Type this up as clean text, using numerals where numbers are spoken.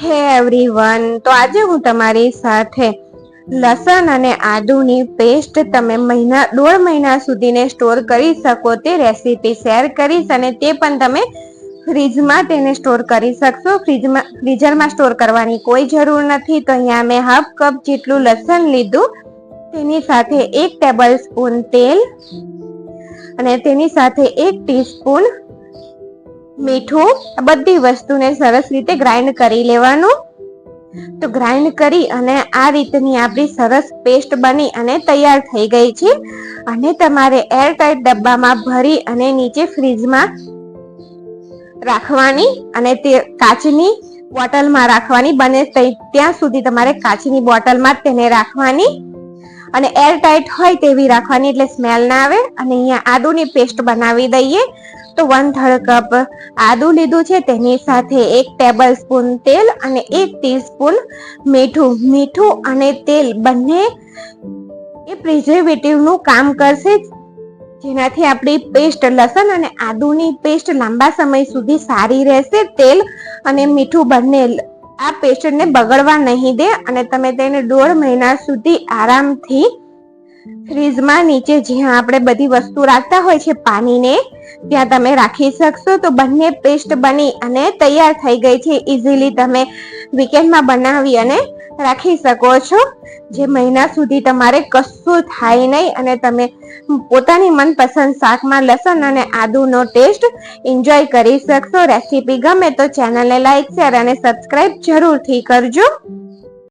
હે એવરીવન, તો આજે હું તમારી સાથે લસણ અને આદુની પેસ્ટ તમે દોઢ મહિના સુધીને સ્ટોર કરી શકો તે રેસીપી શેર કરીશ, અને તે પણ તમે ફ્રીજમાં તેને સ્ટોર કરી શકશો. ફ્રીઝરમાં સ્ટોર કરવાની કોઈ જરૂર નથી. તો અહીંયા મેં હાફ કપ જેટલું લસણ લીધું, તેની સાથે 1 ટેબલ સ્પૂન તેલ અને તેની સાથે 1 ટીસ્પૂન મીઠું, બધી વસ્તુને સરસ રીતે ગ્રાઇન્ડ કરી લેવાનું. તો ગ્રાઇન્ડ કરી અને આ રીતની આપણી સરસ પેસ્ટ બની અને તૈયાર થઈ ગઈ છે. અને તમારે એરટાઇટ ડબ્બામાં ભરી અને નીચે ફ્રીજમાં રાખવાની, અને તે કાચની બોટલમાં રાખવાની. બને ત્યાં સુધી તમારે કાચની બોટલમાં જ તેને રાખવાની, અને એરટાઇટ હોય તેવી રાખવાની, એટલે સ્મેલ ના આવે. અને અહીંયા આદુની પેસ્ટ બનાવી દઈએ. તો 1/3 કપ આદુ લીધું છે, તેની સાથે 1 ટેબલ સ્પૂન તેલ અને 1 ટીસ્પૂન મીઠું અને તેલ બંને એ પ્રિઝર્વેટિવ નું કામ કરશે, જેનાથી આપણી પેસ્ટ લસણ અને આદુની પેસ્ટ લાંબા સમય સુધી સારી રહેશે. તેલ અને મીઠું બંને આ પેસ્ટને બગડવા નહીં દે, અને તમે તેને દોઢ મહિના સુધી આરામથી ફ્રીજમાં નીચે જ્યાં આપણે બધી વસ્તુ રાખતા હોય છે પાણીને, ત્યાં તમે રાખી શકશો. તો બંને પેસ્ટ બની અને તૈયાર થઈ ગઈ છે. ઇઝીલી તમે વીકેન્ડમાં બનાવી અને રાખી શકો છો, જે મહિના સુધી તમારે કશું થાય નહીં, અને તમે પોતાની મનપસંદ શાકમાં લસણ અને આદુનો ટેસ્ટ એન્જોય કરી શકશો. રેસીપી ગમે તો ચેનલને લાઈક, શેર અને સબસ્ક્રાઇબ જરૂરથી કરજો.